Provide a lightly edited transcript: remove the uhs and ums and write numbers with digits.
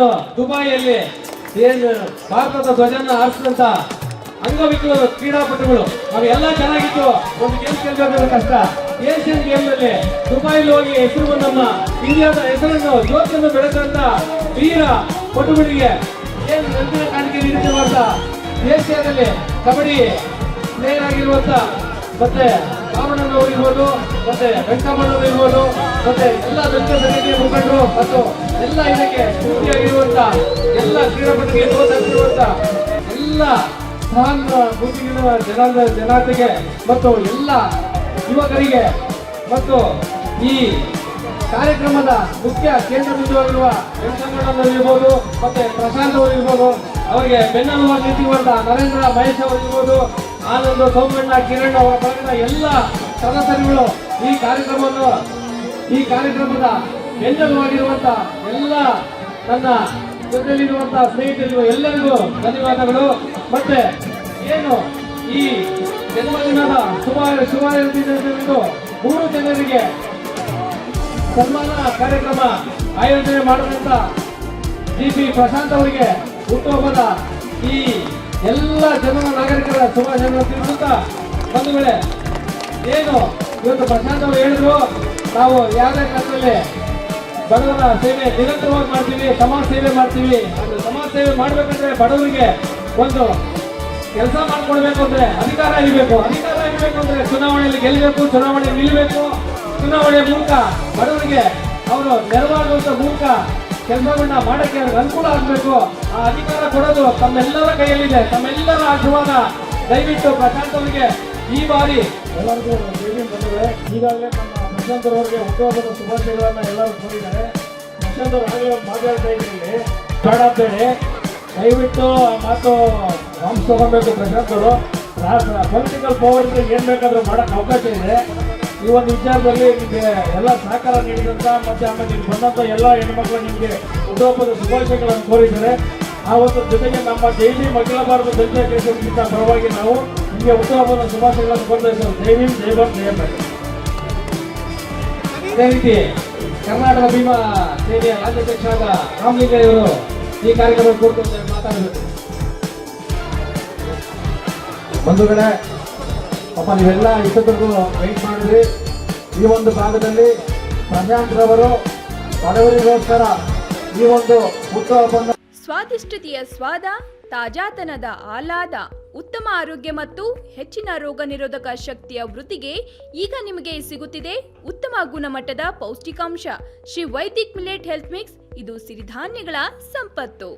ದುಬೈಯಲ್ಲಿ ಏನು ಭಾರತದ ಧ್ವಜನ ಹಾರಿಸಿದಂತ ಅಂಗವಿಕಲರು ಕ್ರೀಡಾಪಟುಗಳು ನಾವೆಲ್ಲ ಚೆನ್ನಾಗಿತ್ತು. ಒಂದು ಗೇಮ್ ಗೆಲ್ಲಬೇಕು ಕಷ್ಟ. ಏಷ್ಯನ್ ಗೇಮ್ ನಲ್ಲಿ ದುಬೈಲಿ ಹೋಗಿ ಹೆಸರು ನಮ್ಮ ಇಂಡಿಯಾದ ಹೆಸರನ್ನು ಜ್ಯೋತಿಯನ್ನು ಬೆಳೆದಂತ ವೀರ ಪಟುಗಳಿಗೆ ಏನು ನೆನಪಿನ ಕಾಣಿಕೆ ನೀಡಿದೆ ಅಂತ ಏಷ್ಯಾದಲ್ಲಿ ಕಬಡ್ಡಿ ಪ್ಲೇಯರ್ ಆಗಿರುವಂತ ಮತ್ತೆ ರಾಮಣ್ಣನವರು ಇರ್ಬೋದು, ಮತ್ತೆ ವೆಂಕಮ್ಮನವರು ಇರ್ಬೋದು, ಮತ್ತೆ ಎಲ್ಲ ದಲಿತ ಸಂಘಟನೆಯ ಮುಖಂಡರು ಮತ್ತು ಎಲ್ಲ ಇದಕ್ಕೆ ಸ್ಫೂರ್ತಿಯಾಗಿರುವಂತ ಎಲ್ಲ ಕ್ರೀಡಾಪಟುಗಳಿಗೆ ಪ್ರೋತ್ಸಾಹಿಸಿರುವಂತ ಎಲ್ಲ ಸಹ ಗುಂಪಿನ ಜನತೆಗೆ ಮತ್ತು ಎಲ್ಲ ಯುವಕರಿಗೆ ಮತ್ತು ಈ ಕಾರ್ಯಕ್ರಮದ ಮುಖ್ಯ ಕೇಂದ್ರ ಬಿಂದುವಾಗಿರುವ ವೆಂಕಮ್ಮನವರು ಇರ್ಬೋದು, ಮತ್ತೆ ಪ್ರಶಾಂತ್ ಅವರು ಇರ್ಬೋದು, ಅವರಿಗೆ ಬೆನ್ನೆಲುಬಾಗಿ ನಿಂತಿರುವಂತ ನರೇಂದ್ರ ಮಹೇಶ್ ಅವರು ಇರ್ಬೋದು, ಆನಂದ್ ಸೌಮಣ್ಣ ಕಿರಣ್ ಅವರ ಬಳಗದ ಎಲ್ಲ ಸದಸ್ಯರುಗಳು ಈ ಕಾರ್ಯಕ್ರಮದ ಬೆನ್ನೆಲುಬಾಗಿರುವಂತ ಎಲ್ಲ ನನ್ನ ಜೊತೆಯಲ್ಲಿರುವಂತಹ ಸ್ನೇಹಿತರಿಗೂ ಎಲ್ಲರಿಗೂ ಧನ್ಯವಾದಗಳು. ಮತ್ತೆ ಏನು ಈ ಜನ್ಮದಿನದ ಶುಭಾರಂಭದಿಂದ 3 ಜನರಿಗೆ ಸನ್ಮಾನ ಕಾರ್ಯಕ್ರಮ ಆಯೋಜನೆ ಮಾಡುವಂತ ಜಿಪಿ ಪ್ರಶಾಂತ್ ಅವರಿಗೆ ಹುಟ್ಟುಹಬ್ಬದ ಈ ಎಲ್ಲ ಜನರ ನಾಗರಿಕರ ಶುಭಾಶಯಗಳನ್ನು ತಿಳಿಸುತ್ತಾ ಬಂಧುಗಳೇ, ಏನು ಇವತ್ತು ಪ್ರಶಾಂತ್ ಅವರು ಹೇಳಿದ್ರು, ನಾವು ಯಾವುದೇ ಕಾಲದಲ್ಲಿ ಬಡವರ ಸೇವೆ ನಿರಂತರವಾಗಿ ಮಾಡ್ತೀವಿ, ಸಮಾಜ ಸೇವೆ ಮಾಡ್ತೀವಿ. ಸಮಾಜ ಸೇವೆ ಮಾಡ್ಬೇಕಂದ್ರೆ ಬಡವರಿಗೆ ಒಂದು ಕೆಲಸ ಮಾಡ್ಕೊಡ್ಬೇಕು ಅಂದ್ರೆ ಅಧಿಕಾರ ಇರಬೇಕು ಅಂದ್ರೆ ಚುನಾವಣೆಯಲ್ಲಿ ಗೆಲ್ಲಬೇಕು, ಚುನಾವಣೆ ನಿಲ್ಲಬೇಕು, ಚುನಾವಣೆ ಮೂಲಕ ಬಡವರಿಗೆ ಅವರು ನೆರವಾಗುವಂತ ಮೂಲಕ ಕೆಲಸಗಳನ್ನ ಮಾಡಕ್ಕೆ ಅನುಕೂಲ ಆಗಬೇಕು. ಆ ಅಧಿಕಾರ ಕೊಡೋದು ತಮ್ಮೆಲ್ಲರ ಕೈಯಲ್ಲಿದೆ. ತಮ್ಮೆಲ್ಲರ ಆಶೀರ್ವಾದ ದಯವಿಟ್ಟು ಪ್ರಶಾಂತ್ ಅವರಿಗೆ ಈ ಬಾರಿ ಎಲ್ಲರಿಗೂ ಬಂದಿದೆ. ಈಗಾಗಲೇ ನಮ್ಮ ಪ್ರಶಾಂತ್ ಅವರಿಗೆ ಹುಟ್ಟುಹಬ್ಬದ ಶುಭಾಶಯಗಳನ್ನ ಎಲ್ಲರೂ ಕೋರಿದ್ದಾರೆ. ಪ್ರಶಾಂತ್ ಅವರು ಆಗಲೇ ಮಾತಾಡ್ತಾ ಇದ್ರಲ್ಲಿ ಬೇಡ ದಯವಿಟ್ಟು ಆ ಮಾತು ವಾಪಸ್ ತಗೊಬೇಕು. ಪ್ರಶಾಂತ್ ಅವರು ಪೊಲಿಟಿಕಲ್ ಪವರ್ ಏನ್ ಬೇಕಾದ್ರೂ ಮಾಡಕ್ ಅವಕಾಶ ಇದೆ. ಈ ಒಂದು ವಿಚಾರದಲ್ಲಿ ನಿಮಗೆ ಎಲ್ಲ ಸಹಕಾರ ನೀಡಿದಂತ ಮತ್ತೆ ಆಮೇಲೆ ನೀವು ಬಂದಂತ ಎಲ್ಲ ಹೆಣ್ಮಕ್ಳು ನಿಮಗೆ ಹುಟ್ಟುಹಬ್ಬದ ಶುಭಾಶಯಗಳನ್ನು ಕೋರಿದ್ದಾರೆ. ಆ ಒಂದು ಜೊತೆಗೆ ನಮ್ಮ ಜೈವಿ ಅಖಿಲ ಭಾರತ ದಲಿತ ಕೇಂದ್ರ ಪರವಾಗಿ ನಾವು ನಿಮಗೆ ಹುಟ್ಟುಹಬ್ಬದ ಶುಭಾಶಯಗಳನ್ನು ಕೋರ್ತಾ ಇದ್ದೇವೆ. ಜೈ ಭೀಮ್, ಜೈ ಭಾರತ್, ಜೈ ಭಾರತ್. ಅದೇ ರೀತಿ ಕರ್ನಾಟಕ ಭೀಮಾ ಸೇನೆಯ ರಾಜ್ಯಾಧ್ಯಕ್ಷರಾದ ರಾಮಲಿಂಗಯ್ಯವರು ಈ ಕಾರ್ಯಕ್ರಮ ಕುರಿತು ಮಾತಾಡಬೇಕು. ಬಂಧುಗಳೇ, ಪಾಪ ನೀವೆಲ್ಲ ಇಷ್ಟೊಂದು ವೆಯ್ಟ್ ಮಾಡಿದ್ರಿ. ಈ ಒಂದು ಭಾಗದಲ್ಲಿ ಪ್ರಶಾಂತ್ ರವರು ಬಡವರಿಗೋಸ್ಕರ ಈ ಒಂದು ಹುಟ್ಟುಹಬ್ಬ ಸ್ವಾದಿಷ್ಟತೆಯ ಸ್ವಾದ, ತಾಜಾತನದ ಆಹ್ಲಾದ, ಉತ್ತಮ ಆರೋಗ್ಯ ಮತ್ತು ಹೆಚ್ಚಿನ ರೋಗ ನಿರೋಧಕ ಶಕ್ತಿಯ ವೃದ್ಧಿಗೆ ಈಗ ನಿಮಗೆ ಸಿಗುತ್ತಿದೆ ಉತ್ತಮ ಗುಣಮಟ್ಟದ ಪೌಷ್ಟಿಕಾಂಶ Shri Vaidik millet health mix. ಇದು ಸಿರಿಧಾನ್ಯಗಳ ಸಂಪತ್ತು.